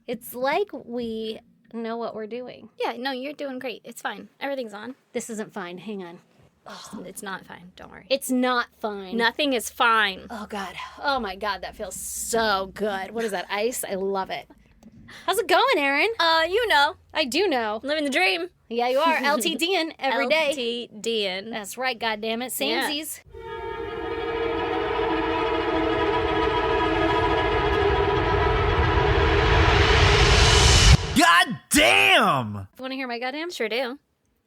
It's like we know what we're doing. Yeah, no, you're doing great. It's fine. Everything's on. This isn't fine. Hang on. It's not fine. Don't worry. It's not fine. Nothing is fine. Oh, God. Oh, my God. That feels so good. What is that, ice? I love it. How's it going, Erin? You know. I do know. Living the dream. Yeah, you are. LTDing every day. LTDing. That's right, goddammit. Samesies. God damn! You want to hear my goddamn? Sure do.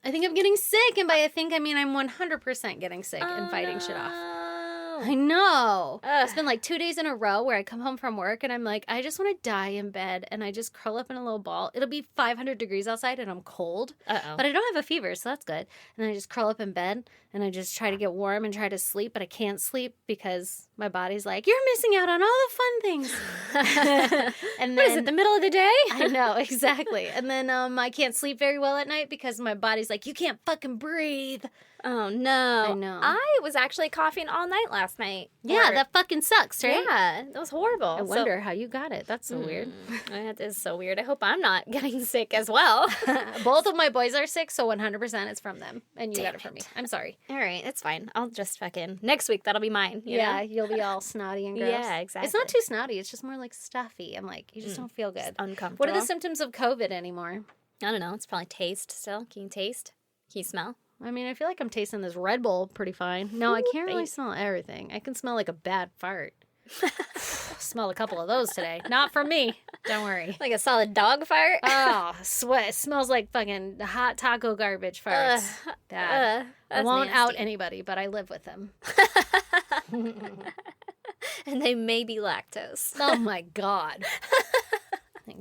I think I'm getting sick, and by I think I mean I'm 100% getting sick and fighting shit off. I know. It's been like 2 days in a row where I come home from work and I'm like, I just want to die in bed, and I just curl up in a little ball. It'll be 500 degrees outside and I'm cold, but I don't have a fever, so that's good. And I just curl up in bed and I just try to get warm and try to sleep, but I can't sleep because my body's like, you're missing out on all the fun things. And then, what is it, the middle of the day? I know, exactly. And then I can't sleep very well at night because my body's like, you can't fucking breathe. Oh, no. I know. I was actually coughing all night last night. Yeah, that fucking sucks, right? Yeah, that was horrible. I wonder how you got it. That's so weird. That is so weird. I hope I'm not getting sick as well. Both of my boys are sick, so 100% it's from them. And you got it from me. I'm sorry. All right, it's fine. I'll just fucking... Next week, that'll be mine. You know? You'll be all snotty and gross. Yeah, exactly. It's not too snotty. It's just more like stuffy. I'm like, you just don't feel good. It's uncomfortable. What are the symptoms of COVID anymore? I don't know. It's probably taste still. Can you taste? Can you smell? I mean, I feel like I'm tasting this Red Bull pretty fine. No, I can't really smell everything. I can smell like a bad fart. Smelled a couple of those today. Not from me. Don't worry. Like a solid dog fart? Oh, sweat. It smells like fucking hot taco garbage farts. Bad. I won't out anybody, but I live with them. And they may be lactose. Oh, my God.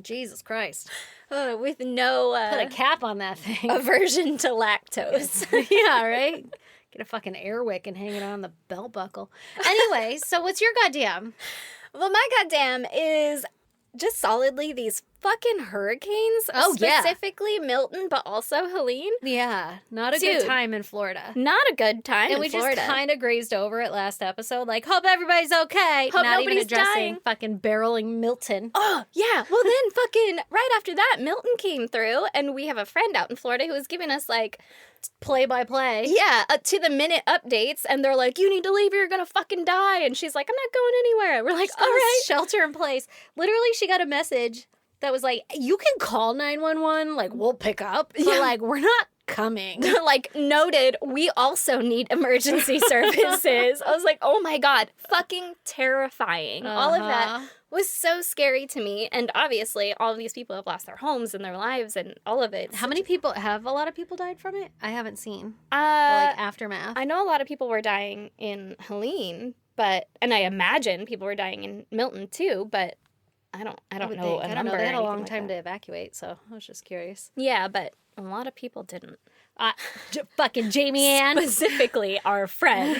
Jesus Christ. With no... Put a cap on that thing. aversion to lactose. Yeah, right? Get a fucking airwick and hang it on the belt buckle. Anyway, so what's your goddamn? Well, my goddamn is just solidly these fucking hurricanes. Oh, yeah. Specifically Milton, but also Helene. Yeah, not a good time in Florida. Not a good time and in Florida. And we just kind of grazed over it last episode. Like, hope everybody's okay. Hope not nobody's even addressing dying. Fucking barreling Milton. Oh, yeah. Well, then fucking right after that, Milton came through, and we have a friend out in Florida who was giving us, like... play-by-play. Yeah, to-the-minute updates, and they're like, you need to leave or you're gonna fucking die. And she's like, I'm not going anywhere. We're like, all right. Shelter in place. Literally, she got a message that was like, you can call 911, like, we'll pick up, but, like, we're not coming. They're like, noted, we also need emergency services. I was like, oh my God, fucking terrifying. All of that was so scary to me, and obviously, all of these people have lost their homes and their lives and all of it. How many people, have a lot of people died from it? I haven't seen. Like, aftermath. I know a lot of people were dying in Helene, and I imagine people were dying in Milton too, but I don't know a number. They had a long time to evacuate, so I was just curious. Yeah, but a lot of people didn't. Fucking Jamie Ann. Specifically our friend.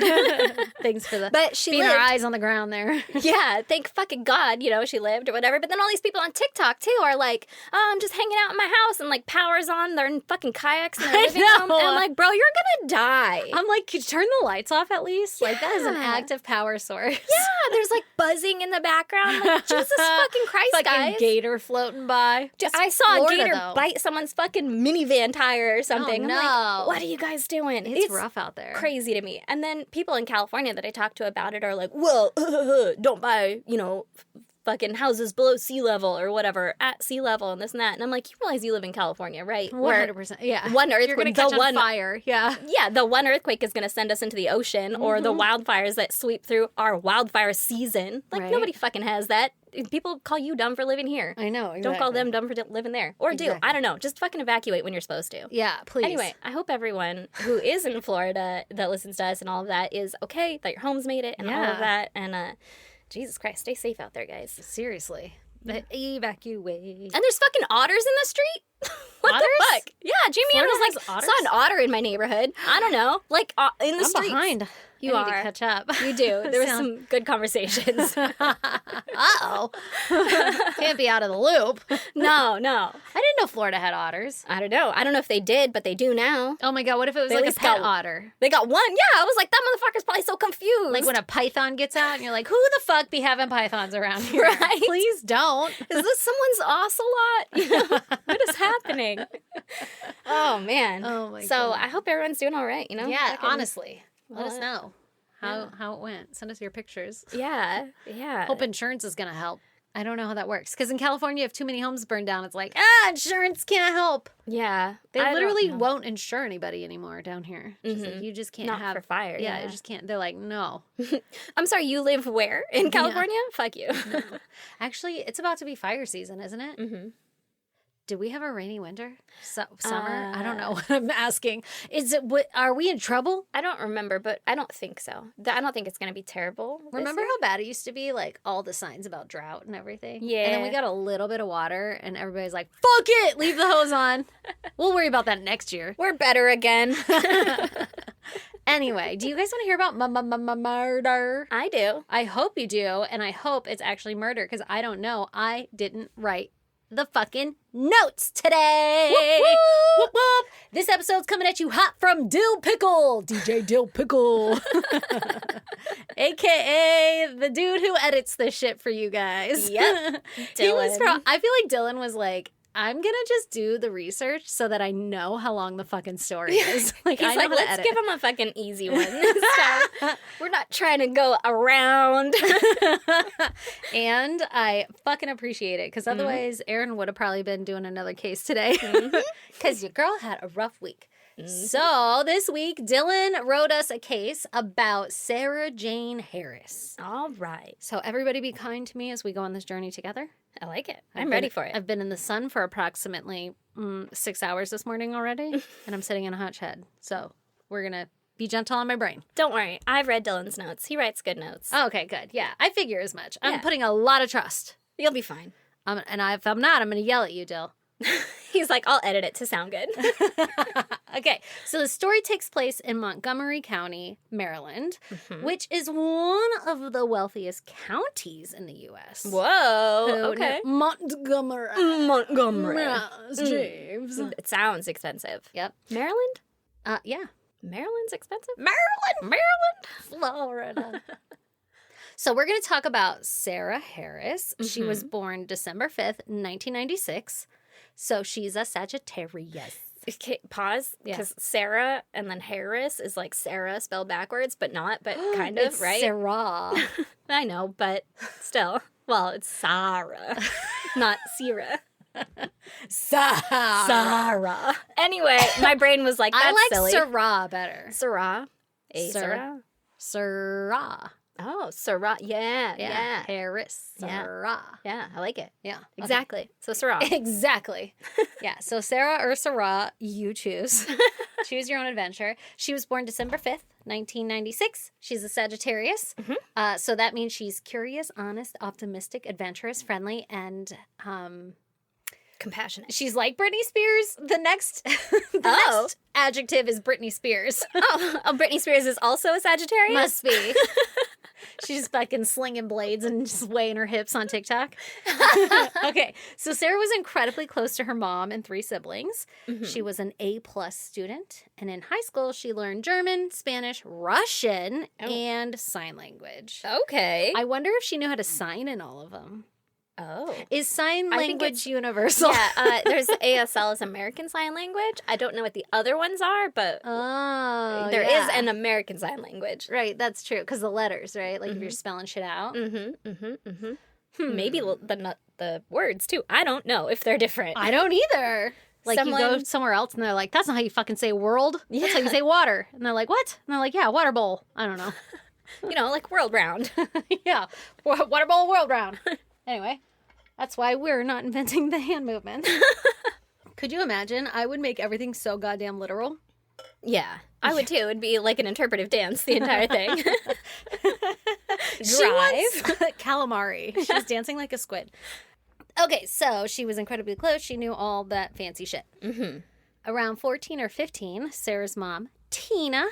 Thanks for but she being lived. Her eyes on the ground there. Yeah, thank fucking God, she lived or whatever. But then all these people on TikTok, too, are like, oh, I'm just hanging out in my house, and, like, power's on, they're in fucking kayaks in their living room. And I'm like, bro, you're gonna die. I'm like, could you turn the lights off at least? Yeah. Like, that is an active power source. Yeah, there's, like, buzzing in the background. Like, Jesus fucking Christ, fucking guys. gator floating by. I saw Florida, a gator though. bite someone's fucking minivan tire or something. Oh, no. I'm like, what are you guys doing? It's rough out there. Crazy to me. And then people in California that I talk to about it are like, well, don't buy, fucking houses below sea level or whatever, at sea level and this and that. And I'm like, you realize you live in California, right? 100%. Yeah. One earthquake, You're going to catch on fire. Yeah. Yeah, the one earthquake is going to send us into the ocean, or the wildfires that sweep through our wildfire season. Like, nobody fucking has that. People call you dumb for living here. I know, exactly. Don't call them dumb for living there. Or do. I don't know. Just fucking evacuate when you're supposed to. Yeah, please. Anyway, I hope everyone who is in Florida that listens to us and all of that is okay, that your home's made it and all of that. And Jesus Christ, stay safe out there, guys. Seriously. But evacuate. And there's fucking otters in the street? What otters? the fuck? Yeah, Jamie Ann was like, otters? saw an otter in my neighborhood. I don't know. Like, in the streets. Behind. You I need are. to catch up. You do. There was some good conversations. Uh-oh. Can't be out of the loop. No. I didn't know Florida had otters. I don't know. I don't know if they did, but they do now. Oh my God, what if it was They at like a least pet got- otter? They got one. Yeah, I was like, that motherfucker's probably so confused. Like when a python gets out and you're like, who the fuck be having pythons around here? Right? Please don't. Is this someone's ocelot? You know, what is happening? Oh, man. Oh my So God. I hope everyone's doing all right, you know? Yeah, Fucking- honestly. Let us Well, know yeah. how it went. Send us your pictures. Yeah. Hope insurance is going to help. I don't know how that works. Because in California, if too many homes burn down, it's like, insurance can't help. Yeah. They I don't literally know. won't insure anybody anymore down here. Just like, you just can't Not have for fire. Yeah, you just can't. They're like, no. I'm sorry, you live where? In California? Fuck you. Actually, it's about to be fire season, isn't it? Mm-hmm. Do we have a rainy winter? Summer? I don't know what I'm asking. Are we in trouble? I don't remember, but I don't think so. I don't think it's going to be terrible. this Remember year. how bad it used to be? Like all the signs about drought and everything? Yeah. And then we got a little bit of water and everybody's like, fuck it! Leave the hose on. We'll worry about that next year. We're better again. Anyway, do you guys want to hear about murder? I do. I hope you do, and I hope it's actually murder because I don't know. I didn't write the fucking notes today. Whoop, whoop. Whoop, whoop. This episode's coming at you hot from Dill Pickle, DJ Dill Pickle, aka the dude who edits this shit for you guys. Yep. I feel like Dylan was like, I'm gonna just do the research so that I know how long the fucking story is. Like, He's I know like, how to let's edit. give him a fucking easy one this time. We're not trying to go around. And I fucking appreciate it because otherwise Erin would have probably been doing another case today because your girl had a rough week. So this week, Dylan wrote us a case about Sarah Jane Harris. All right. So everybody be kind to me as we go on this journey together. I like it. I'm ready for it. I've been in the sun for approximately 6 hours this morning already, and I'm sitting in a hot shed. So we're going to be gentle on my brain. Don't worry. I've read Dylan's notes. He writes good notes. Oh, okay, good. Yeah, I figure as much. I'm Yeah. putting a lot of trust. You'll be fine. If I'm not, I'm going to yell at you, Dill. He's like, I'll edit it to sound good. Okay, so the story takes place in Montgomery County, Maryland, which is one of the wealthiest counties in the U.S. Whoa. Okay. Montgomery. Montgomery. Yes, James. It sounds expensive. Yep. Maryland? Yeah. Maryland's expensive? Maryland, Florida. So we're going to talk about Sarah Harris. She was born December 5th, 1996. So she's a Sagittarius. Okay, pause. Because Sarah and then Harris is like Sarah spelled backwards, but not, but kind of, It's right? Sarah. I know, but still. Well, it's Sarah, not Sarah. Sarah. Anyway, my brain was like, that's I like silly. Sarah better. Sarah. Sarah. Sarah. Oh, Sarah. Yeah. Harris. Yeah. Sarah. Yeah, I like it. Yeah. Exactly. So Sarah. Exactly. Yeah. So Sarah or Sarah, you choose. Choose your own adventure. She was born December 5th, 1996. She's a Sagittarius. So that means she's curious, honest, optimistic, adventurous, friendly, and Compassionate. she's like Britney Spears. The next next adjective is Britney Spears. Oh, Britney Spears is also a Sagittarius? Must be. She's just fucking slinging blades and swaying her hips on TikTok. Okay, so Sarah was incredibly close to her mom and 3 siblings. She was an A+ student, and in high school she learned German, Spanish, Russian, and sign language. Okay. I wonder if she knew how to sign in all of them. Oh. Is sign I think language it's- universal? Yeah, there's ASL as American Sign Language. I don't know what the other ones are, but Oh, there is yeah. an American Sign Language. Right, that's true. Because the letters, right? Like if you're spelling shit out. Maybe the words, too. I don't know if they're different. I don't either. Like you go Someone- somewhere else and they're like, that's not how you fucking say world. That's how you say water. And they're like, what? And they're like, yeah, water bowl. I don't know. You know, like world round. Yeah. Water bowl world round. Anyway, that's why we're not inventing the hand movement. Could you imagine? I would make everything so goddamn literal. Yeah, I would too. It'd be like an interpretive dance, the entire thing. She was calamari. She was dancing like a squid. Okay, so she was incredibly close. She knew all that fancy shit. Around 14 or 15, Sarah's mom Tina,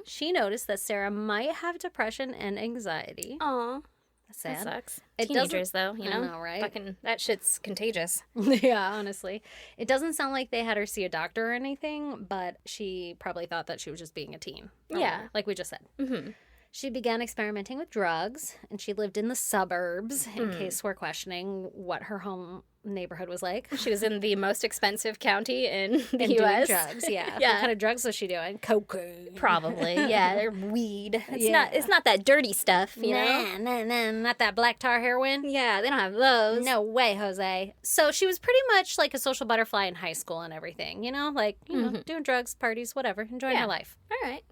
she noticed that Sarah might have depression and anxiety. Aw. That's sad. That sucks. It Teenagers, though, you know? I know, right? Fucking, that shit's contagious. Yeah, honestly. It doesn't sound like they had her see a doctor or anything, but she probably thought that she was just being a teen. Yeah. Like we just said. Mm-hmm. She began experimenting with drugs, and she lived in the suburbs, in case we're questioning what her home neighborhood was like. She was in the most expensive county in the And U.S. doing drugs, yeah. Yeah. What kind of drugs was she doing? Cocaine. Probably, yeah. They're weed. Yeah. It's not that dirty stuff, you know? Nah, not that black tar heroin. Yeah, they don't have those. No way, Jose. So she was pretty much like a social butterfly in high school and everything, you know? Like, you know, doing drugs, parties, whatever, enjoying her life. All right.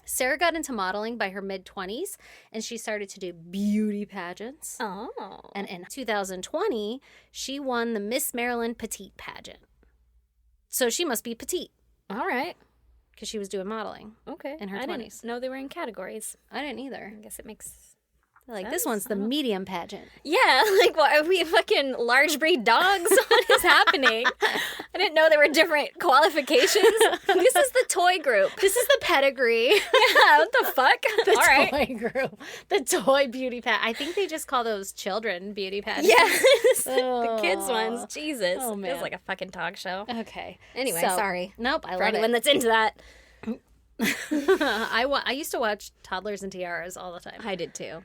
Sarah got into modeling by her mid-20s, and she started to do beauty pageants. Oh. And in 2020, she won the Miss Maryland Petite pageant. So she must be petite. All right. Because she was doing modeling. Okay. In her I 20s. didn't know they were in categories. I didn't either. I guess it makes Like, sense. this one's the medium pageant. Yeah, like, what, are we fucking large breed dogs? What is happening? I didn't know there were different qualifications. This is the toy group. This is the pedigree. Yeah, what the fuck? The All right. toy group. The toy beauty pageant. I think they just call those children beauty pageants. Yes, Oh. the kids ones. Jesus. Oh, man. Feels like a fucking talk show. Okay. Anyway, So- sorry. Nope, I For love anyone it. that's into that. I used to watch Toddlers and Tiaras all the time. I did too.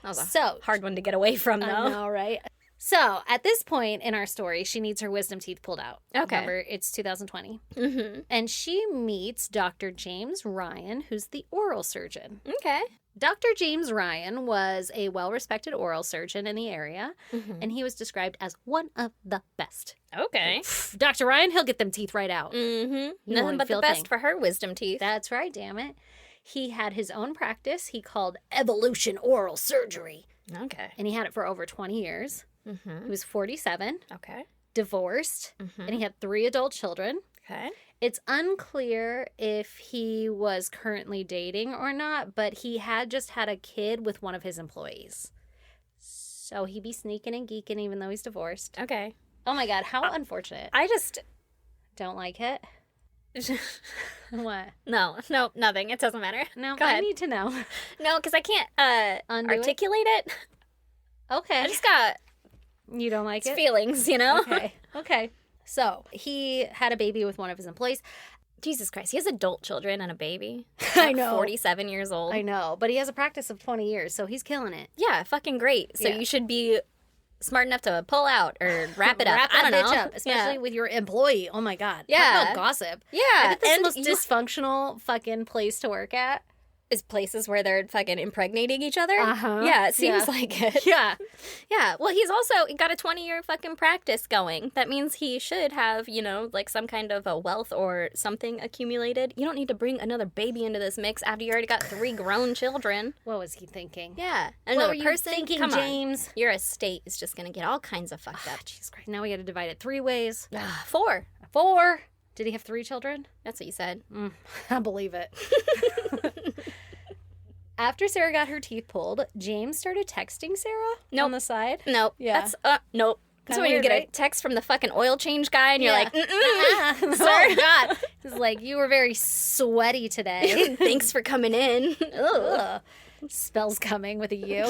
That was a So, hard one to get away from, though. I know, right? So, at this point in our story, she needs her wisdom teeth pulled out. Okay. Remember, it's 2020. Mm-hmm. And she meets Dr. James Ryan, who's the oral surgeon. Okay. Dr. James Ryan was a well-respected oral surgeon in the area, and he was described as one of the best. Okay. Dr. Ryan, he'll get them teeth right out. Mm-hmm. You Nothing won't but feel the a best thing. for her wisdom teeth. That's right, damn it. He had his own practice he called Evolution Oral Surgery, Okay. and he had it for over 20 years. Mm-hmm. He was 47, Okay. divorced, Mm-hmm. and he had 3 adult children. Okay. It's unclear if he was currently dating or not, but he had just had a kid with one of his employees. So he'd be sneaking and geeking even though he's divorced. Okay. Oh my God, how unfortunate. I just... Don't like it? What? No, nothing. It doesn't matter. No, Go I ahead. need to know. No, because I can't Undo it? articulate it. Okay. I just got You don't like it? feelings, you know? Okay. Okay. So he had a baby with one of his employees. Jesus Christ, he has adult children and a baby. I Like know. 47 years old. I know, but he has a practice of 20 years, so he's killing it. Yeah, fucking great. So Yeah. you should be smart enough to pull out or wrap it up. Wrap I that don't bitch know. up, especially with your employee. Oh my God. Talk Yeah. about gossip. Yeah. I bet this is and the most you- dysfunctional fucking place to work at. is places where they're fucking impregnating each other. Uh-huh. Yeah, it seems Yeah. like it. Yeah. Yeah. Well, he got a 20-year fucking practice going. That means he should have, you know, like some kind of a wealth or something accumulated. You don't need to bring another baby into this mix after you already got 3 grown children. What was he thinking? Yeah. What Another were you person, thinking, come on. James? Your estate is just going to get all kinds of fucked up. Jesus Christ. Now we got to divide it 3 ways. 4. 4. Did he have 3 children? That's what you said. I believe it. After Sarah got her teeth pulled, James started texting Sarah on the side. Nope. Yeah. That's, nope. That's Kinda when weird, you get right? a text from the fucking oil change guy and you're like, oh God. It's like, you were very sweaty today. thanks for coming in. Ugh. Spells coming with a U.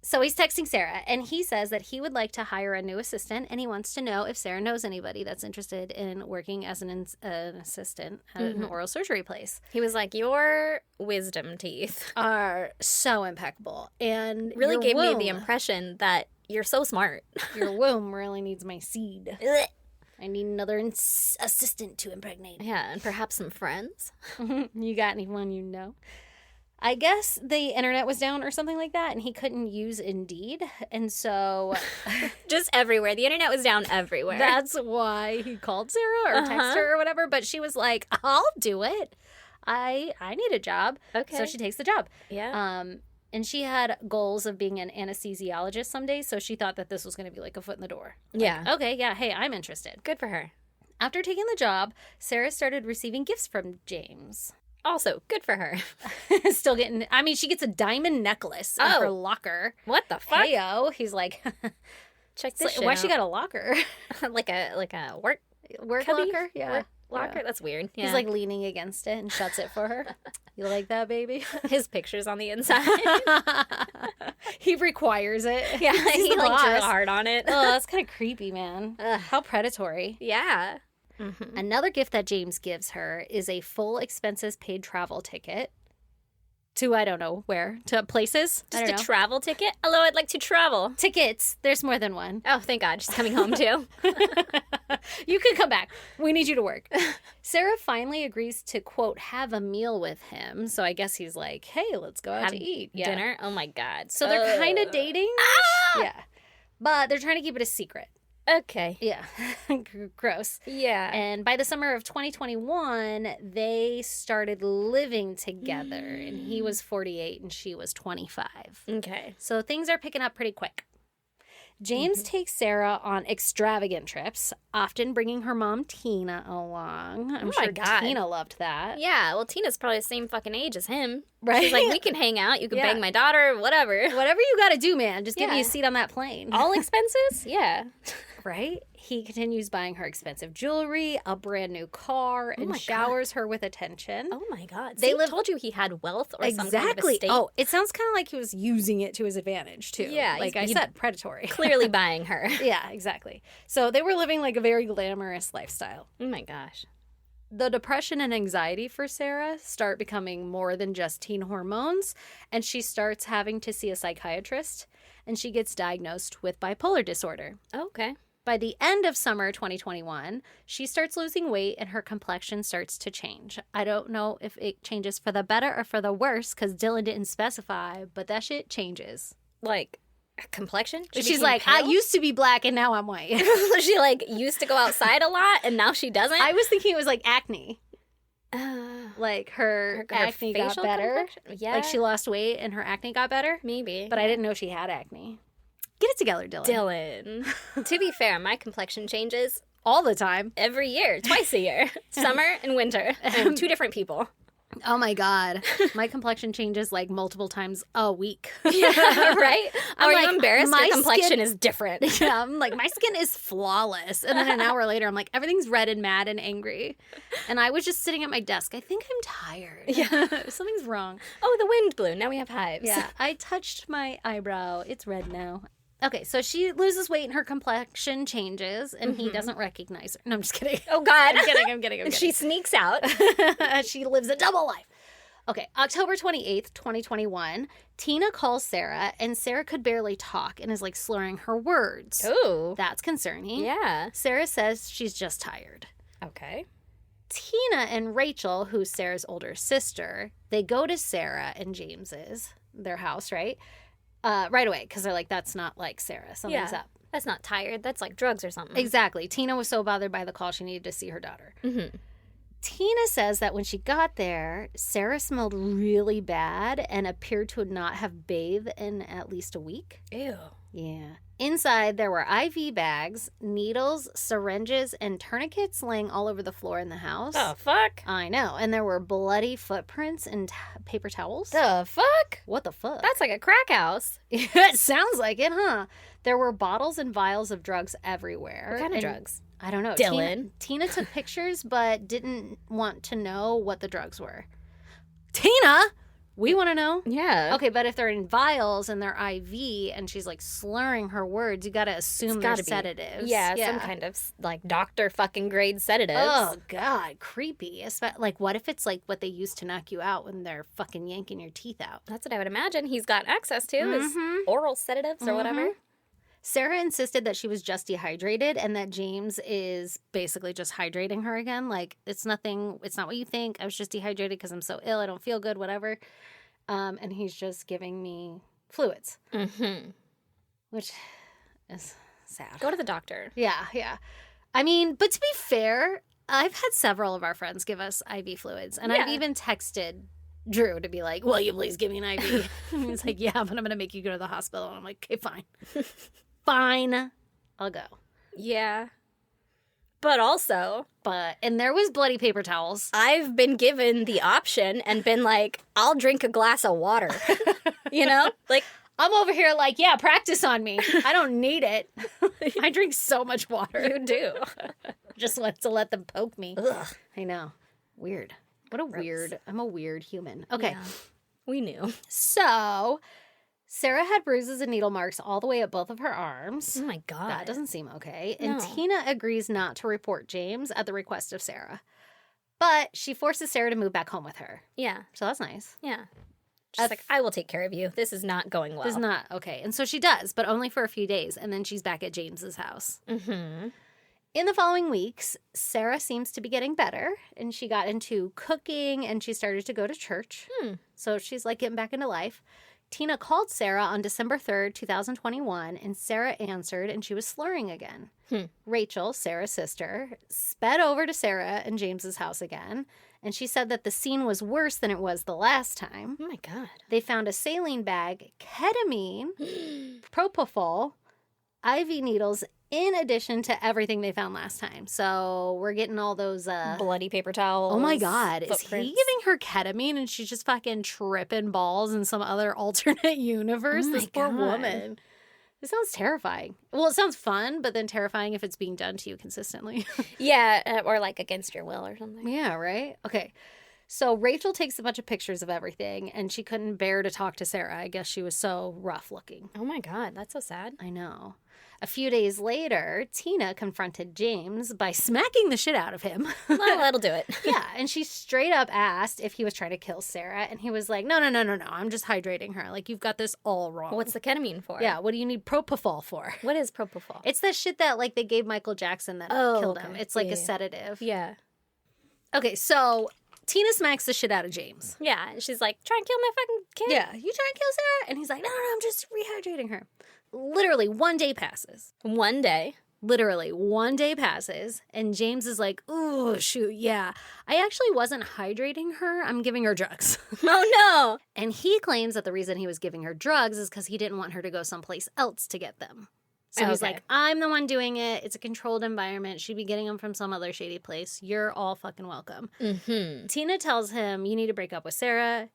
So he's texting Sarah, and he says that he would like to hire a new assistant, and he wants to know if Sarah knows anybody that's interested in working as an assistant at an oral surgery place. He was like, your wisdom teeth Are so impeccable, and really your gave me the womb- impression that you're so smart. Your womb really needs my seed. I need another assistant to impregnate. Yeah, and perhaps some friends. You got anyone you know? I guess the internet was down or something like that, and he couldn't use Indeed, and so Just everywhere. The internet was down everywhere. that's why he called Sarah or texted her or whatever. But she was like, "I'll do it. I need a job." Okay. So she takes the job. Yeah. And she had goals of being an anesthesiologist someday, so she thought that this was going to be like a foot in the door. Yeah. Okay, yeah, hey, I'm interested. Good for her. After taking the job, Sarah started receiving gifts from James. Also, good for her. Still getting, I mean, she gets a diamond necklace in her locker. What the fuck? Heyo. He's like, Check this shit why out. she got a locker? like a work Work cubby? locker? Yeah. locker. Yeah. That's weird. Yeah. He's like leaning against it and shuts it for her. You like that, baby? His picture's on the inside. He requires it. Yeah, he like drew hard on it. Oh, that's kind of creepy, man. Ugh, how predatory. Yeah. Mm-hmm. Another gift that James gives her is a full expenses paid travel ticket to, I don't know where, to places. Just a travel ticket? Hello, I'd like to travel. Tickets. There's more than one. Oh, thank God. She's coming home too. You can come back. We need you to work. Sarah finally agrees to, quote, have a meal with him. So I guess he's like, hey, let's go out to eat. Dinner? Oh my God. So they're kind of dating. Yeah. But they're trying to keep it a secret. Okay. Yeah. Gross. Yeah. And by the summer of 2021, they started living together. And he was 48 and she was 25. Okay. So things are picking up pretty quick. James takes Sarah on extravagant trips, often bringing her mom, Tina, along. I'm sure Tina loved that. Yeah, well, Tina's probably the same fucking age as him. Right? She's like, we can hang out. You can bang my daughter, whatever. Whatever you got to do, man. Just give me a seat on that plane. All expenses? Yeah. Right? He continues buying her expensive jewelry, a brand new car, and showers her with attention. Oh my God. They told you he had wealth or some kind of estate. Oh, it sounds kind of like he was using it to his advantage, too. Yeah. Like I said, predatory. Clearly buying her. Yeah, exactly. So they were living like a very glamorous lifestyle. Oh my gosh. The depression and anxiety for Sarah start becoming more than just teen hormones, and she starts having to see a psychiatrist, and she gets diagnosed with bipolar disorder. Okay. By the end of summer 2021, she starts losing weight and her complexion starts to change. I don't know if it changes for the better or for the worse because Dylan didn't specify, but that shit changes. Like, complexion? She's like, pale? I used to be black and now I'm white. She like used to go outside a lot and now she doesn't? I was thinking it was like acne. Like her acne got better. Yeah. Like she lost weight and her acne got better. Maybe. But I didn't know she had acne. Get it together, Dylan. To be fair, my complexion changes all the time. Every year. Twice a year. Summer and winter. And 2 different people. Oh my God. My complexion changes like multiple times a week. Yeah, right? Are you embarrassed? Your complexion is different. Yeah, I'm like, my skin is flawless. And then an hour later, I'm like, everything's red and mad and angry. And I was just sitting at my desk. I think I'm tired. Yeah. Something's wrong. Oh, the wind blew. Now we have hives. Yeah. I touched my eyebrow. It's red now. Okay, so she loses weight and her complexion changes, and he doesn't recognize her. No, I'm just kidding. Oh, God. I'm kidding. She sneaks out. She lives a double life. Okay, October 28th, 2021, Tina calls Sarah, and Sarah could barely talk and is, like, slurring her words. Ooh. That's concerning. Yeah. Sarah says she's just tired. Okay. Tina and Rachel, who's Sarah's older sister, they go to Sarah and James's, their house, right? Right away, because they're like, that's not like Sarah. Something's up. That's not tired. That's like drugs or something. Exactly. Tina was so bothered by the call, she needed to see her daughter. Mm-hmm. Tina says that when she got there, Sarah smelled really bad and appeared to not have bathed in at least a week. Ew. Yeah. Inside, there were IV bags, needles, syringes, and tourniquets laying all over the floor in the house. The fuck? I know. And there were bloody footprints and paper towels. The fuck? What the fuck? That's like a crack house. It sounds like it, huh? There were bottles and vials of drugs everywhere. What kind of drugs? I don't know. Dylan. Tina took pictures, but didn't want to know what the drugs were. Tina! We want to know. Yeah. Okay, but if they're in vials and they're IV and she's like slurring her words, you got to assume they're sedatives. Yeah, some kind of like doctor fucking grade sedatives. Oh, God, creepy. Like, what if it's like what they use to knock you out when they're fucking yanking your teeth out? That's what I would imagine he's got access to is oral sedatives or whatever. Sarah insisted that she was just dehydrated and that James is basically just hydrating her again. Like, it's not what you think. I was just dehydrated because I'm so ill. I don't feel good, whatever. And he's just giving me fluids. Mm-hmm. Which is sad. Go to the doctor. Yeah. I mean, but to be fair, I've had several of our friends give us IV fluids. And I've even texted Drew to be like, will you please give me an IV? And he's like, yeah, but I'm going to make you go to the hospital. And I'm like, okay, fine. Fine. I'll go. Yeah. But also... And there was bloody paper towels. I've been given the option and been like, I'll drink a glass of water. You know? Like, I'm over here like, yeah, practice on me. I don't need it. I drink so much water. You do. Just wants to let them poke me. Ugh. I know. Weird. What a weird, I'm a weird human. Okay. Yeah. We knew. So, Sarah had bruises and needle marks all the way up both of her arms. Oh my God. That doesn't seem okay. No. And Tina agrees not to report James at the request of Sarah. But she forces Sarah to move back home with her. Yeah. So that's nice. Yeah. She's like, I will take care of you. This is not going well. This is not okay. And so she does, but only for a few days. And then she's back at James's house. Mm-hmm. In the following weeks, Sarah seems to be getting better, and she got into cooking, and she started to go to church. So she's like getting back into life. Tina called Sarah on December 3rd, 2021, and Sarah answered, and she was slurring again. Rachel, Sarah's sister, sped over to Sarah and James's house again, and she said that the scene was worse than it was the last time. Oh my God. They found a saline bag, ketamine, propofol, IV needles, in addition to everything they found last time. So we're getting all those... bloody paper towels. Oh my God. Is he footprints. giving her ketamine and she's just fucking tripping balls in some other alternate universe? Oh my This poor God. woman. It sounds terrifying. Well, it sounds fun, but then terrifying if it's being done to you consistently. Yeah, or like against your will or something. Yeah, right? Okay. So Rachel takes a bunch of pictures of everything, and she couldn't bear to talk to Sarah. I guess she was so rough looking. Oh my God, that's so sad. I know. A few days later, Tina confronted James by smacking the shit out of him. Well, that'll do it. Yeah, and she straight up asked if he was trying to kill Sarah, and he was like, no, I'm just hydrating her. Like, you've got this all wrong. What's the ketamine for? Yeah, what do you need propofol for? What is propofol? It's that shit that, like, they gave Michael Jackson that killed him. It's like a sedative. Yeah. Okay, so Tina smacks the shit out of James. Yeah, and she's like, try and kill my fucking kid? Yeah, you trying to kill Sarah? And he's like, no, I'm just rehydrating her. Literally, 1 day passes. One day. Literally, 1 day passes, and James is like, ooh, shoot, yeah. I actually wasn't hydrating her. I'm giving her drugs. Oh, no. And he claims that the reason he was giving her drugs is because he didn't want her to go someplace else to get them. So he's Okay. like, I'm the one doing it. It's a controlled environment. She'd be getting them from some other shady place. You're all fucking welcome. Mm-hmm. Tina tells him, you need to break up with Sarah.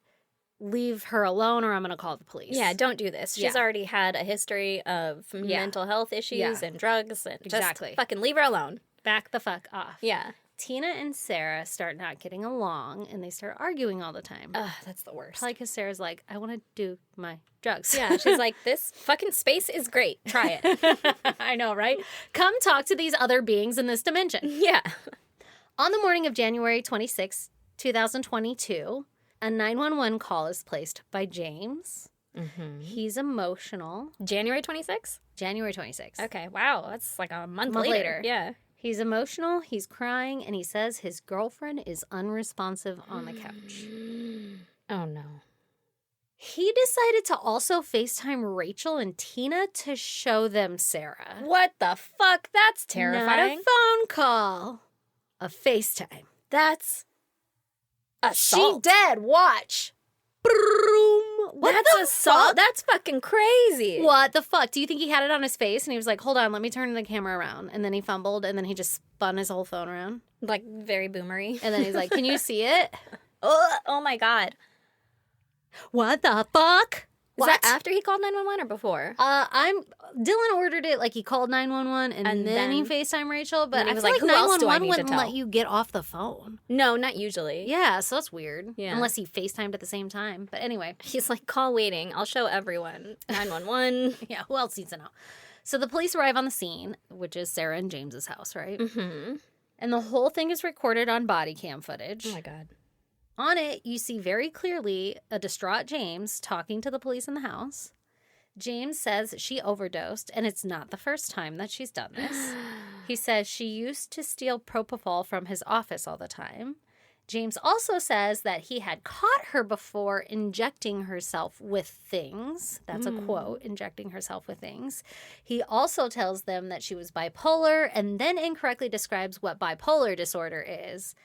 Leave her alone or I'm going to call the police. Yeah, don't do this. She's Yeah. already had a history of mental health issues and drugs. And Exactly. Just fucking leave her alone. Back the fuck off. Yeah. Tina and Sarah start not getting along and they start arguing all the time. Ugh, that's the worst. Probably because Sarah's like, I want to do my drugs. Yeah, she's like, this fucking space is great. Try it. I know, right? Come talk to these other beings in this dimension. Yeah. On the morning of January 26, 2022, a 911 call is placed by James. Mm-hmm. He's emotional. January 26th? January 26th. Okay, wow. That's like a month Month later. later. Yeah. He's emotional, he's crying, and he says his girlfriend is unresponsive on the couch. Oh, no. He decided to also FaceTime Rachel and Tina to show them Sarah. What the fuck? That's terrifying. Not a phone call. A FaceTime. That's assault. She dead. Watch. Broom. What That's the assault. fuck? That's fucking crazy. What the fuck? Do you think he had it on his face and he was like, hold on, let me turn the camera around. And then he fumbled and then he just spun his whole phone around. Like, very boomery. And then he's like, can you see it? Oh my God. What the fuck? Is that after he called 911 or before? Dylan ordered it, like he called 911 and then he FaceTimed Rachel, but he I was feel like, like who else do I 911 need to wouldn't tell? let you get off the phone. No, not usually. Yeah, so that's weird. Yeah. Unless he FaceTimed at the same time. But anyway. He's like, call waiting. I'll show everyone. 911. Yeah, who else needs to know? So the police arrive on the scene, which is Sarah and James's house, right? Mm-hmm. And the whole thing is recorded on body cam footage. Oh my God. On it, you see very clearly a distraught James talking to the police in the house. James says she overdosed, and it's not the first time that she's done this. He says she used to steal propofol from his office all the time. James also says that he had caught her before injecting herself with things. That's a quote, injecting herself with things. He also tells them that she was bipolar and then incorrectly describes what bipolar disorder is,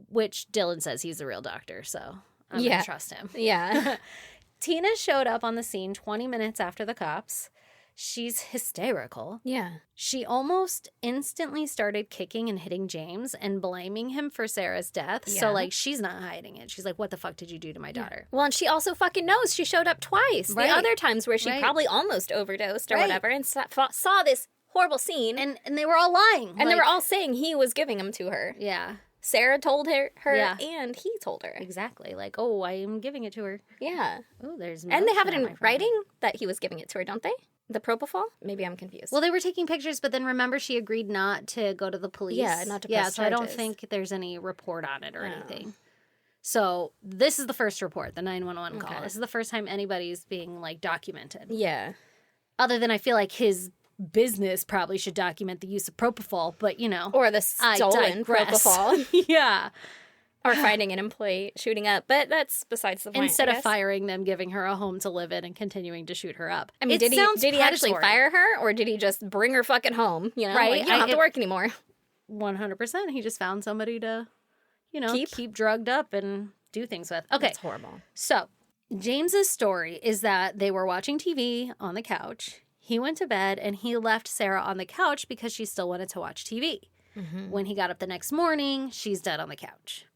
which Dylan says he's a real doctor, so I'm going to trust him. Yeah. Tina showed up on the scene 20 minutes after the cops. She's hysterical. Yeah. She almost instantly started kicking and hitting James and blaming him for Sarah's death. Yeah. So, like, she's not hiding it. She's like, what the fuck did you do to my daughter? Well, and she also fucking knows she showed up twice. Right. The other times where she Right. probably almost overdosed or Right. whatever and saw this horrible scene. And they were all lying. And they were all saying he was giving them to her. Yeah. Sarah told her and he told her. Exactly. Like, oh, I am giving it to her. Yeah. Oh, there's and they have it in writing that he was giving it to her, don't they? The propofol? Maybe I'm confused. Well, they were taking pictures, but then remember she agreed not to go to the police. Yeah, not to press so charges. I don't think there's any report on it or anything. So this is the first report, the 911 call. This is the first time anybody's being, like, documented. Yeah. Other than I feel like his business probably should document the use of propofol, but, you know. Or the stolen propofol. Yeah. Or finding an employee shooting up. But that's besides the point, Instead of firing them, giving her a home to live in and continuing to shoot her up. I mean, did he actually fire her? Or did he just bring her fucking home? You know, right? Like, you don't have to work anymore. 100%. He just found somebody to, you know, keep drugged up and do things with. Okay. That's horrible. So, James's story is that they were watching TV on the couch. He went to bed and he left Sarah on the couch because she still wanted to watch TV. Mm-hmm. When he got up the next morning, she's dead on the couch.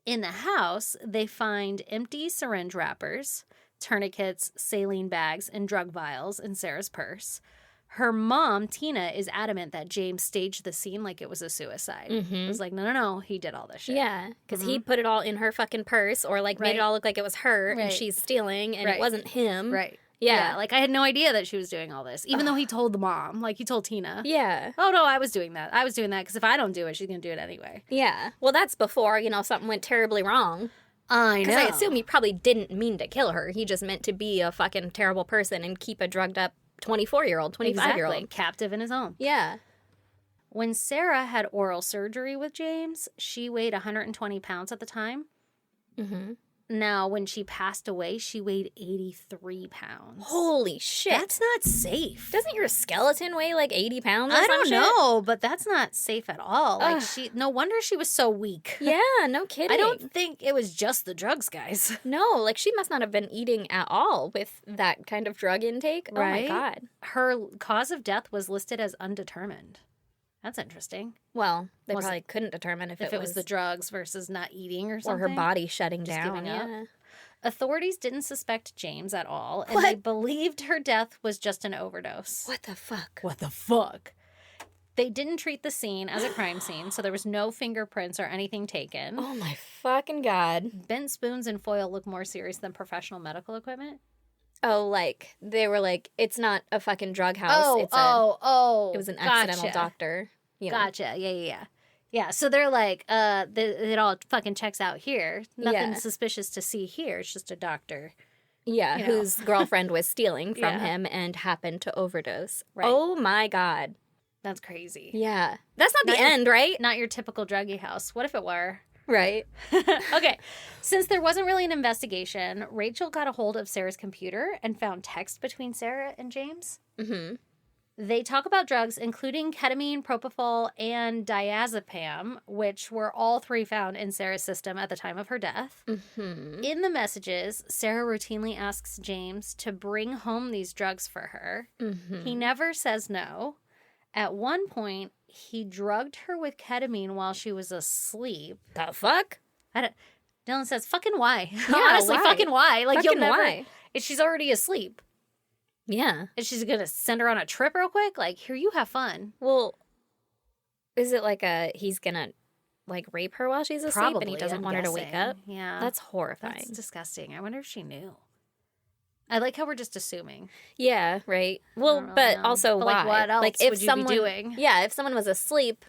In the house, they find empty syringe wrappers, tourniquets, saline bags, and drug vials in Sarah's purse. Her mom, Tina, is adamant that James staged the scene like it was a suicide. Mm-hmm. It was like, no, he did all this shit. Yeah, because he put it all in her fucking purse or, like, made it all look like it was her and she's stealing and it wasn't him. Right. Yeah, like, I had no idea that she was doing all this, even though he told the mom. Like, he told Tina. Yeah. Oh, no, I was doing that. I was doing that because if I don't do it, she's going to do it anyway. Yeah. Well, that's before, you know, something went terribly wrong. I know. Because I assume he probably didn't mean to kill her. He just meant to be a fucking terrible person and keep a drugged up 24-year-old, 25-year-old. Exactly. Captive in his home. Yeah. When Sarah had oral surgery with James, she weighed 120 pounds at the time. Mm-hmm. Now, when she passed away, she weighed 83 pounds. Holy shit. That's not safe. Doesn't your skeleton weigh like 80 pounds or I don't shit? know, but that's not safe at all. Like, no wonder she was so weak. Yeah, no kidding. I don't think it was just the drugs, guys. No, like, she must not have been eating at all with that kind of drug intake. Right? Oh, my God. Her cause of death was listed as undetermined. That's interesting. Well, they probably couldn't determine if it was the drugs versus not eating or something. Or her body shutting just down. Giving up. Yeah. Authorities didn't suspect James at all, and they believed her death was just an overdose. What the fuck? What the fuck? They didn't treat the scene as a crime scene, so there was no fingerprints or anything taken. Oh my fucking God. Bent spoons and foil look more serious than professional medical equipment. Oh, like, they were like, it's not a fucking drug house. It was an accidental doctor. You know. Gotcha. Yeah. Yeah, so they're like, it all fucking checks out here. Nothing suspicious to see here. It's just a doctor. Yeah, whose girlfriend was stealing from him and happened to overdose. Right. Oh, my God. That's crazy. Yeah. That's not the end, right? Not your typical druggie house. What if it were? Right. Okay. Since there wasn't really an investigation, Rachel got a hold of Sarah's computer and found text between Sarah and James. Mm-hmm. They talk about drugs, including ketamine, propofol, and diazepam, which were all three found in Sarah's system at the time of her death. Mm-hmm. In the messages, Sarah routinely asks James to bring home these drugs for her. Mm-hmm. He never says no. At one point, he drugged her with ketamine while she was asleep. The fuck? Dylan says, fucking why? Yeah, honestly, why? fucking why? Like, fucking you'll never... why? She's already asleep. Yeah. And she's going to send her on a trip real quick? Like, here, you have fun. Well, is it like he's going to, like, rape her while she's asleep Probably, and he doesn't want her to wake up? Yeah. That's horrifying. That's disgusting. I wonder if she knew. I like how we're just assuming. Yeah, right. Well, but also why? Like, what else if would you someone, be doing? Yeah, if someone was asleep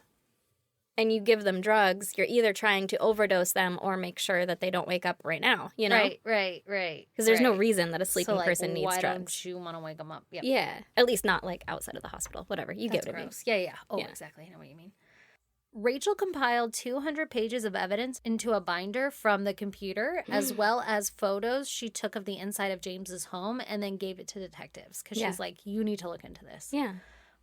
and you give them drugs, you're either trying to overdose them or make sure that they don't wake up right now, you know? Right. Because there's no reason that a sleeping person needs why drugs. Don't you want to wake them up? Yep. Yeah. At least not, like, outside of the hospital. Whatever. You That's get what gross. I mean. Yeah. Oh, exactly. I know what you mean. Rachel compiled 200 pages of evidence into a binder from the computer, as well as photos she took of the inside of James's home, and then gave it to detectives because she's like, you need to look into this. Yeah.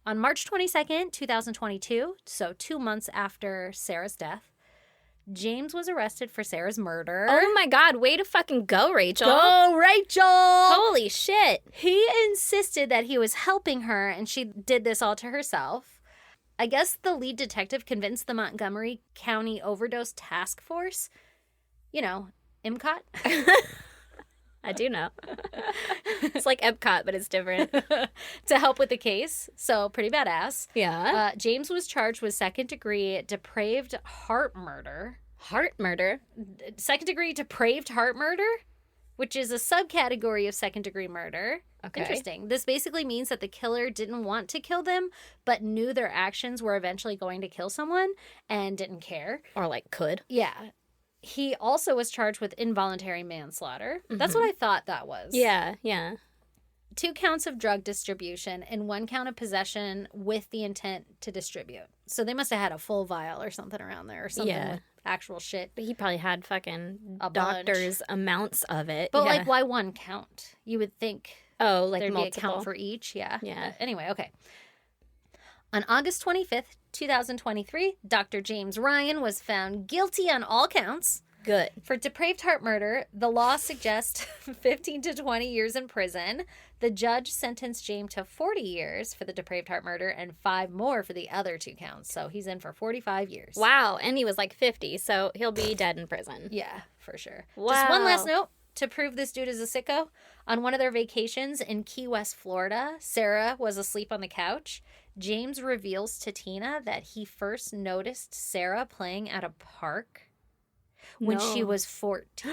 On March 22nd, 2022, so 2 months after Sarah's death, James was arrested for Sarah's murder. Oh my God, way to fucking go, Rachel. Go, Rachel! Holy shit. He insisted that he was helping her, and she did this all to herself. I guess the lead detective convinced the Montgomery County Overdose Task Force, you know, MCOT. I do know. It's like Epcot, but it's different. To help with the case. So pretty badass. Yeah. James was charged with second-degree depraved heart murder. Heart murder? Second-degree depraved heart murder, which is a subcategory of second-degree murder. Okay. Interesting. This basically means that the killer didn't want to kill them, but knew their actions were eventually going to kill someone and didn't care. Or like could. Yeah. He also was charged with involuntary manslaughter. That's what I thought that was. Yeah, yeah. 2 counts of drug distribution and 1 count of possession with the intent to distribute. So they must have had a full vial or something around there or something with actual shit. But he probably had fucking A doctor's amounts of it. But like, why 1 count? You would think like there'd multiple. be a count for each. Yeah. Yeah. But anyway, okay. On August 25th, 2023, Dr. James Ryan was found guilty on all counts. Good. For depraved heart murder, the law suggests 15 to 20 years in prison. The judge sentenced James to 40 years for the depraved heart murder and 5 more for the other 2 counts. So he's in for 45 years. Wow. And he was like 50, so he'll be dead in prison. Yeah, for sure. Wow. Just one last note to prove this dude is a sicko. On one of their vacations in Key West, Florida, Sarah was asleep on the couch. James reveals to Tina that he first noticed Sarah playing at a park when she was 14.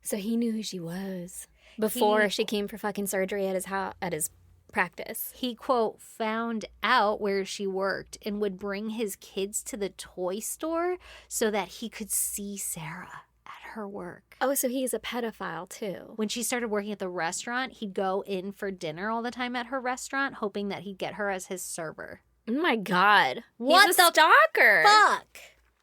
So he knew who she was before she came for fucking surgery at his practice. He, quote, found out where she worked and would bring his kids to the toy store so that he could see Sarah at her work. Oh, so he's a pedophile too. When she started working at the restaurant, he'd go in for dinner all the time at her restaurant, hoping that he'd get her as his server. Oh my God. What he's the a stalker. Fuck!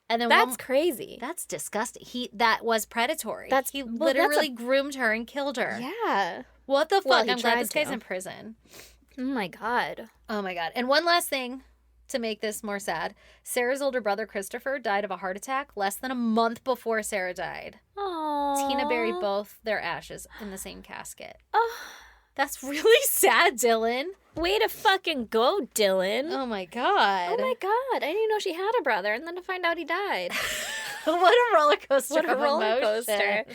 And then That's crazy. That's disgusting. That was predatory. He that's literally groomed her and killed her. Yeah. What the fuck? Well, he I'm glad tried this guy's to. in prison. Oh my God. Oh my God. And one last thing to make this more sad. Sarah's older brother, Christopher, died of a heart attack less than a month before Sarah died. Oh. Tina buried both their ashes in the same casket. Oh. That's really sad, Dylan. Way to fucking go, Dylan. Oh my God. Oh my God. I didn't even know she had a brother, and then to find out he died. What a roller coaster. What a of roller emotions. coaster.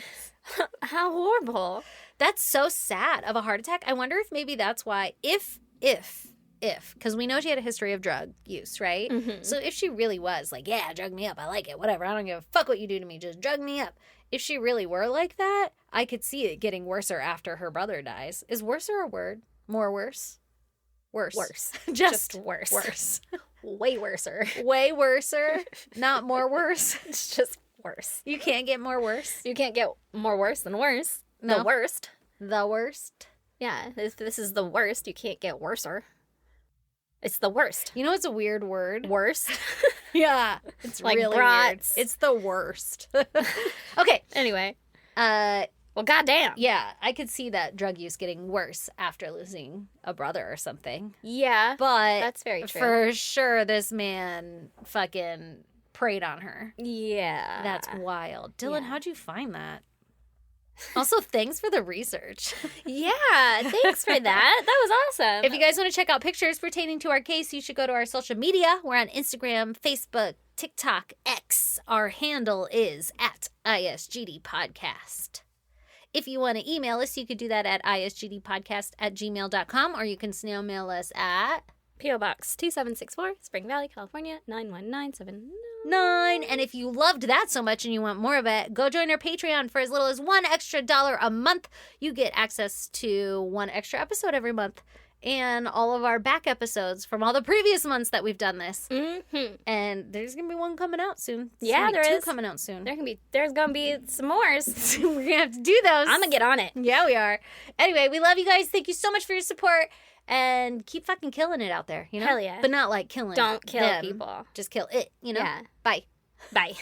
How horrible. That's so sad of a heart attack. I wonder if maybe that's why, if, because we know she had a history of drug use, right? Mm-hmm. So if she really was like, yeah, drug me up, I like it, whatever, I don't give a fuck what you do to me, just drug me up. If she really were like that, I could see it getting worser after her brother dies. Is worser a word? More worse? Worse. Worse. Just worse. Worse. Way worser. Way worser, not more worse. It's just worse. You can't get more worse. You can't get more worse than worse. No. The worst. The worst. Yeah, if this is the worst, you can't get worser. It's the worst. You know what's a weird word? Worst. Yeah. It's Like really brats. weird. It's the worst. Okay. Anyway. Well, goddamn. Yeah, I could see that drug use getting worse after losing a brother or something. Yeah. But that's very true. For sure, this man fucking preyed on her. Yeah. That's wild. Dylan, Yeah. how'd you find that? Also, thanks for the research. Yeah, thanks for that. That was awesome. If you guys want to check out pictures pertaining to our case, you should go to our social media. We're on Instagram, Facebook, TikTok, X. Our handle is @ISGD Podcast. If you want to email us, you could do that at isgdpodcast@gmail.com, or you can snail mail us at P.O. Box 2764, Spring Valley, California, 91979. 9. And if you loved that so much and you want more of it, go join our Patreon for as little as $1 extra a month. You get access to 1 extra episode every month and all of our back episodes from all the previous months that we've done this. Mm-hmm. And there's going to be 1 coming out soon. Yeah, there 2 is. coming out soon. There's gonna be some more. We're going to have to do those. I'm gonna get on it. Yeah, we are. Anyway, we love you guys. Thank you so much for your support. And keep fucking killing it out there, you know? Hell yeah. But not like killing Don't kill them. people. Just kill it, you know? Yeah. Bye. Bye.